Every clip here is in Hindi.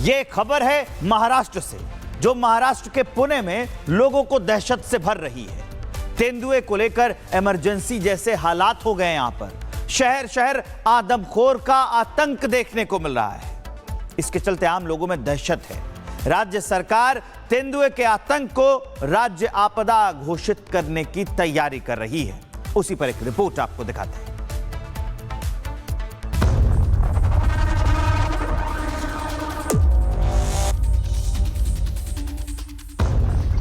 ये खबर है महाराष्ट्र से, जो महाराष्ट्र के पुणे में लोगों को दहशत से भर रही है। तेंदुए को लेकर इमरजेंसी जैसे हालात हो गए हैं। यहां पर शहर शहर आदमखोर का आतंक देखने को मिल रहा है। इसके चलते आम लोगों में दहशत है। राज्य सरकार तेंदुए के आतंक को राज्य आपदा घोषित करने की तैयारी कर रही है। उसी पर एक रिपोर्ट आपको दिखाते हैं।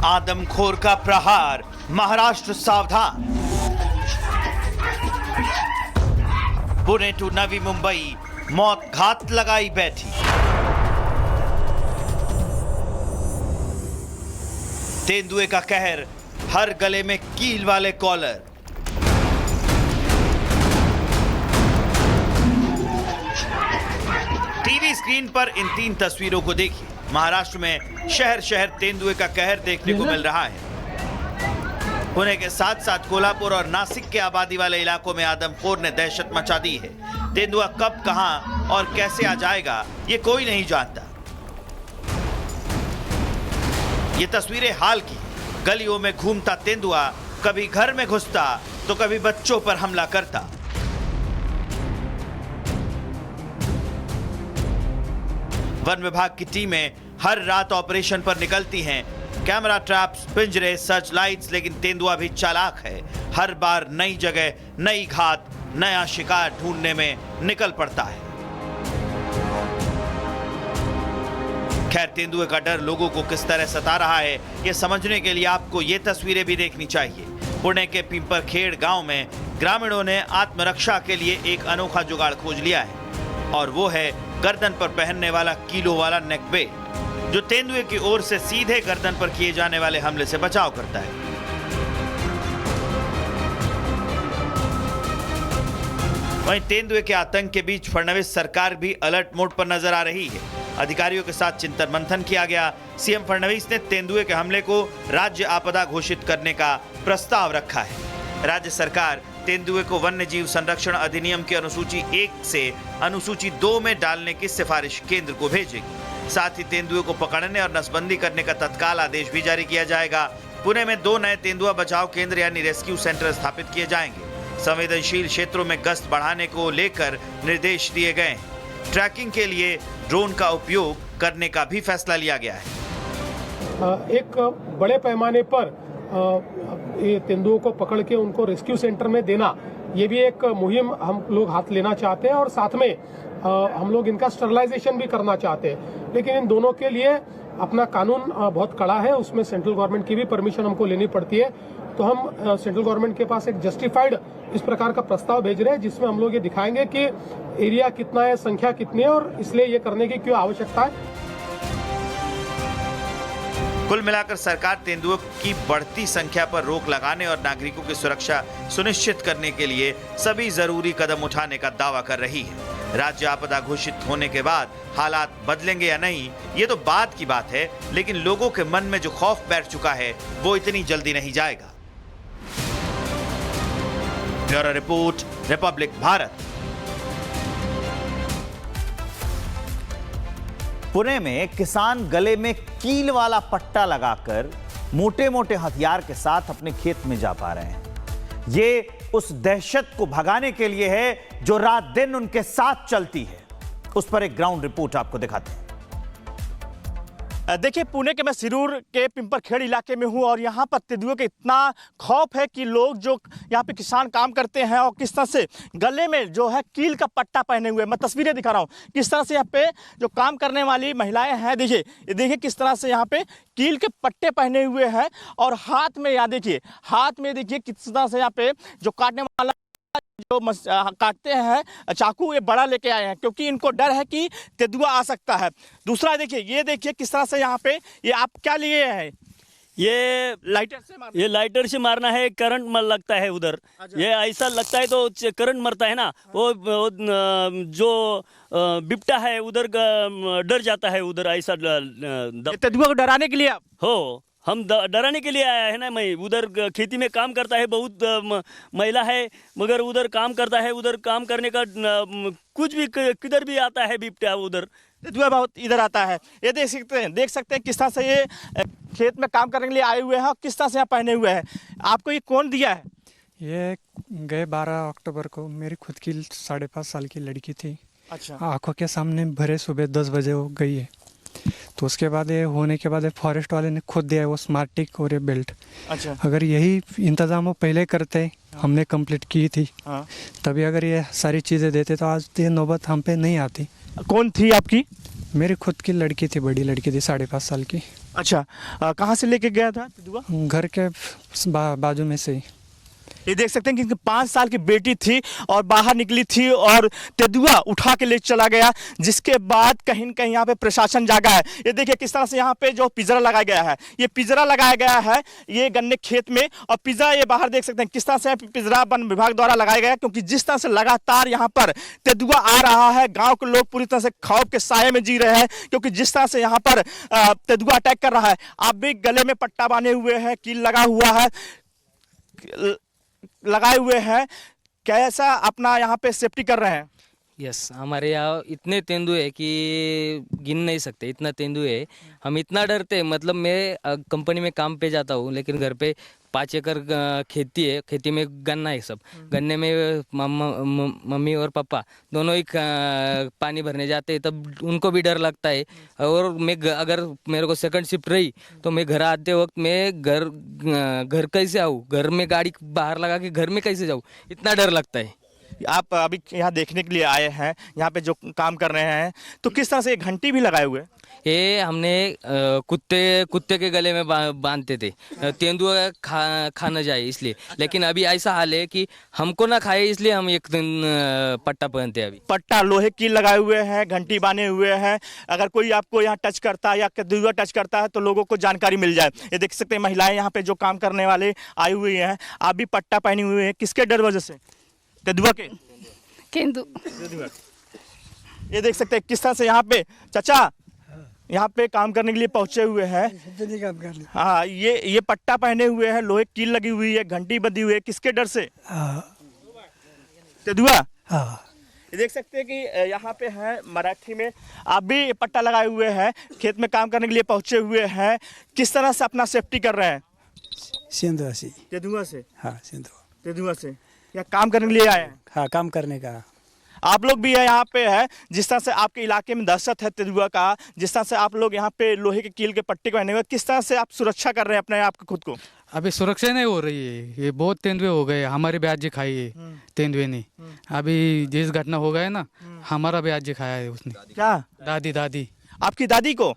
आदमखोर का प्रहार, महाराष्ट्र सावधान। पुणे टू नवी मुंबई, मौत घात लगाई बैठी। तेंदुए का कहर, हर गले में कील वाले कॉलर। टीवी स्क्रीन पर इन 3 तस्वीरों को देखिए। महाराष्ट्र में शहर शहर तेंदुए का कहर देखने को मिल रहा है। पुणे के साथ साथ कोल्हापुर और नासिक के आबादी वाले इलाकों में आदमखोर ने दहशत मचा दी है। तेंदुआ कब, कहां और कैसे आ जाएगा, ये कोई नहीं जानता। ये तस्वीरें हाल की। गलियों में घूमता तेंदुआ कभी घर में घुसता तो कभी बच्चों पर हमला करता। वन विभाग की टीमें हर रात ऑपरेशन पर निकलती हैं। कैमरा ट्रैप्स, पिंजरे, सर्च लाइट्स, लेकिन तेंदुआ भी चालाक है। हर बार नई जगह, नई घात, नया शिकार ढूंढने में निकल पड़ता है। खैर, तेंदुए का डर लोगों को किस तरह सता रहा है, यह समझने के लिए आपको ये तस्वीरें भी देखनी चाहिए। पुणे के पिंपरखेड़ गांव में ग्रामीणों ने आत्मरक्षा के लिए एक अनोखा जुगाड़ खोज लिया है, और वो है गर्दन पर पहनने वाला कीलों वाला नेक बेल्ट, जो तेंदुए की ओर से सीधे गर्दन पर किए जाने वाले हमले से बचाव करता है। वहीं तेंदुए के आतंक के बीच फडणवीस सरकार भी अलर्ट मोड पर नजर आ रही है। अधिकारियों के साथ चिंतन मंथन किया गया। सीएम फडणवीस ने तेंदुए के हमले को राज्य आपदा घोषित करने का प्रस्ताव रखा है। राज्य सरकार तेंदुए को वन्य जीव संरक्षण अधिनियम की अनुसूची 1 से अनुसूची 2 में डालने की सिफारिश केंद्र को भेजेगी। साथ ही तेंदुए को पकड़ने और नसबंदी करने का तत्काल आदेश भी जारी किया जाएगा। पुणे में 2 नए तेंदुआ बचाव केंद्र यानी रेस्क्यू सेंटर स्थापित किए जाएंगे। संवेदनशील क्षेत्रों में गश्त बढ़ाने को लेकर निर्देश दिए गए हैं। ट्रैकिंग के लिए ड्रोन का उपयोग करने का भी फैसला लिया गया है। एक बड़े पैमाने पर ये तेंदुओं को पकड़ के उनको रेस्क्यू सेंटर में देना, ये भी एक मुहिम हम लोग हाथ लेना चाहते हैं, और साथ में हम लोग इनका स्टरलाइजेशन भी करना चाहते हैं। लेकिन इन दोनों के लिए अपना कानून बहुत कड़ा है, उसमें सेंट्रल गवर्नमेंट की भी परमिशन हमको लेनी पड़ती है। तो हम सेंट्रल गवर्नमेंट के पास एक जस्टिफाइड इस प्रकार का प्रस्ताव भेज रहे हैं, जिसमें हम लोग ये दिखाएंगे कि एरिया कितना है, संख्या कितनी है, और इसलिए ये करने की क्यों आवश्यकता है। कुल मिलाकर सरकार तेंदुओं की बढ़ती संख्या पर रोक लगाने और नागरिकों की सुरक्षा सुनिश्चित करने के लिए सभी जरूरी कदम उठाने का दावा कर रही है। राज्य आपदा घोषित होने के बाद हालात बदलेंगे या नहीं, ये तो बात की बात है, लेकिन लोगों के मन में जो खौफ बैठ चुका है वो इतनी जल्दी नहीं जाएगा। Bureau report, Republic Bharat. Pune में किसान गले में कील वाला पट्टा लगाकर मोटे मोटे हथियार के साथ अपने खेत में जा पा रहे हैं। ये उस दहशत को भगाने के लिए है जो रात दिन उनके साथ चलती है। उस पर एक ग्राउंड रिपोर्ट आपको दिखाते हैं। देखिए, पुणे के मैं सिरूर के पिंपरखेड़ इलाके में हूं, और यहाँ पर तेंदुए के इतना खौफ है कि लोग जो यहाँ पे किसान काम करते हैं और किस तरह से गले में जो है कील का पट्टा पहने हुए, मैं तस्वीरें दिखा रहा हूँ किस तरह से यहाँ पे जो काम करने वाली महिलाएं हैं, देखिए किस तरह से यहाँ पे कील के पट्टे पहने हुए हैं, और हाथ में यहाँ देखिए, हाथ में देखिए किस तरह से यहाँ पे जो काटने वाला जो काटते हैं चाकू, ये बड़ा लेके आए हैं, क्योंकि इनको डर है कि तेंदुआ आ सकता है। दूसरा देखिए, ये देखिए किस तरह से यहाँ पे ये आप क्या लिए हैं? ये लाइटर से मारना है, करंट मर लगता है उधर। ये ऐसा लगता है तो करंट मरता है ना, वो जो बिपटा है उधर डर जाता है उधर। ऐसा तेंदुआ को डराने के लिए आप हो, हम डराने के लिए आया है ना। मैं उधर खेती में काम करता है, बहुत महिला है, मगर उधर काम करता है। उधर काम करने का कुछ भी किधर भी आता है बिपटा उधर, तेंदुआ बहुत इधर आता है। ये देख सकते हैं किस तरह से ये खेत में काम करने के लिए आए हुए हैं और किस तरह से यहाँ पहने हुए हैं। आपको ये कौन दिया है? ये गए 12 अक्टूबर को मेरी खुद की 5.5 साल की लड़की थी। अच्छा। आंखों के सामने भरे सुबह 10 बजे वो गई है। तो उसके बाद ये होने के बाद फॉरेस्ट वाले ने खुद दिया है वो स्मार्ट टिक और ये बेल्ट। अच्छा। अगर यही इंतज़ाम वो पहले करते, हमने कंप्लीट की थी, हाँ। तभी अगर ये सारी चीज़ें देते तो आज ये नौबत हम पे नहीं आती। कौन थी आपकी? मेरी खुद की लड़की थी, बड़ी लड़की थी 5.5 साल की। अच्छा। कहाँ से लेके गया था तेंदुआ? घर के बाजू में से ही। ये देख सकते हैं कि इनकी 5 साल की बेटी थी और बाहर निकली थी और तेंदुआ उठा के ले चला गया, जिसके बाद कहीं न कहीं यहाँ पे प्रशासन जागा है। ये देखिए किस तरह से यहाँ पे जो पिंजरा लगाया गया है, ये पिंजरा लगाया गया है ये गन्ने खेत में, और पिंजरा ये बाहर देख सकते हैं किस तरह से पिंजरा वन विभाग द्वारा लगाया गया है, क्योंकि जिस तरह से लगातार यहाँ पर तेंदुआ आ रहा है, गाँव के लोग पूरी तरह से खौफ के साये में जी रहे हैं, क्योंकि जिस तरह से यहाँ पर तेंदुआ अटैक कर रहा है। आप भी गले में पट्टा बांधे हुए हैं, कील लगा हुआ है, लगाए हुए हैं, कैसा अपना यहाँ पे सेफ्टी कर रहे हैं? यस, हमारे यहाँ इतने तेंदुए कि गिन नहीं सकते, इतना तेंदुए है। हम इतना डरते हैं, मतलब मैं कंपनी में काम पे जाता हूँ, लेकिन घर पे 5 एकड़ खेती है, खेती में गन्ना है सब। गन्ने में मम्मी और पापा दोनों ही पानी भरने जाते हैं, तब उनको भी डर लगता है। और मैं अगर मेरे को सेकंड शिफ्ट रही तो मैं घर आते वक्त मैं घर कैसे आऊँ, घर में गाड़ी बाहर लगा के घर में कैसे जाऊँ, इतना डर लगता है। आप अभी यहाँ देखने के लिए आए हैं, यहाँ पे जो काम कर रहे हैं, तो किस तरह से घंटी भी लगाए हुए? ये हमने कुत्ते के गले में बांधते थे, तेंदुआ खा न जाए इसलिए। लेकिन अभी ऐसा हाल है कि हमको ना खाए, इसलिए हम एक दिन पट्टा पहनते हैं। अभी पट्टा लोहे की लगाए हुए हैं, घंटी बांधे हुए हैं, अगर कोई आपको यहाँ टच करता है या तेंदुआ टच करता है तो लोगों को जानकारी मिल जाए। ये देख सकते हैं महिलाएं यहाँ पे जो काम करने वाले आई हुई हैं, आप भी पट्टा पहनी हुई है, किसके डर वजह से? तेंदुआ के? केंदू। ये देख सकते हैं किस तरह से यहाँ पे चाचा यहाँ पे काम करने के लिए पहुंचे हुए हैं। हाँ, ये पट्टा पहने हुए हैं, लोहे की कील लगी हुई है, घंटी बंधी हुई है, किसके डर से? तेंदुआ। ये देख सकते हैं कि यहाँ पे है मराठी में, आप भी पट्टा लगाए हुए हैं, खेत में काम करने के लिए पहुंचे हुए हैं, किस तरह से अपना सेफ्टी कर रहे हैं? तेंदुआ से। तेंदुआ से? हाँ, तेंदुआ से या काम करने के लिए आए हैं? हाँ, काम करने का। आप लोग भी है यहाँ पे है, जिस तरह से आपके इलाके में दहशत है तेंदुआ का, जिस तरह से आप लोग यहाँ पे लोहे के कील के पट्टे पहने हुए, किस तरह से आप सुरक्षा कर रहे हैं अपने आप को, खुद को? अभी सुरक्षा नहीं हो रही है, ये बहुत तेंदुए हो गए, हमारे भी आज खाई है तेंदुए ने। अभी जिस घटना हो गया ना, हमारा भी आज खाया है उसने। क्या? दादी। आपकी दादी को?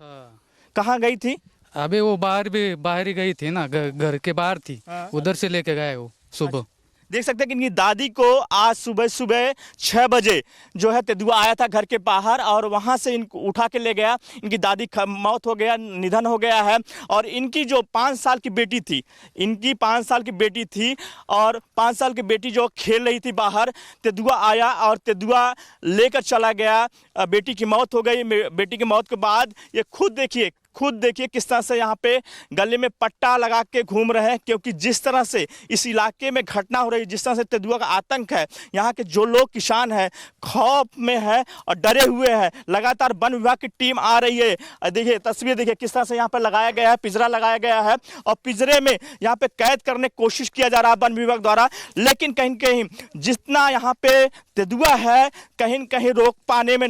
कहाँ गई थी? अभी वो बाहर ही गई थी ना, घर के बाहर थी, उधर से लेके गए वो सुबह। देख सकते हैं कि इनकी दादी को आज सुबह 6 बजे जो है तेंदुआ आया था घर के बाहर, और वहां से इनको उठा के ले गया। इनकी दादी मौत हो गया, निधन हो गया है। और इनकी जो 5 साल की बेटी थी, और 5 साल की बेटी जो खेल रही थी बाहर, तेंदुआ आया और तेंदुआ लेकर चला गया। बेटी की मौत हो गई। बेटी की मौत के बाद ये खुद देखिए किस तरह से यहाँ पे गले में पट्टा लगा के घूम रहे हैं, क्योंकि जिस तरह से इस इलाके में घटना हो रही है, जिस तरह से तेंदुआ का आतंक है, यहाँ के जो लोग किसान हैं खौफ में है और डरे हुए हैं। लगातार वन विभाग की टीम आ रही है। देखिए तस्वीर देखिए किस तरह से यहाँ पे लगाया गया है, पिंजरा लगाया गया है, और पिंजरे में यहाँ पे कैद करने की कोशिश किया जा रहा है वन विभाग द्वारा। लेकिन कहीं न कहीं जितना यहाँ पे तेंदुआ है, कहीं न कहीं रोक पाने में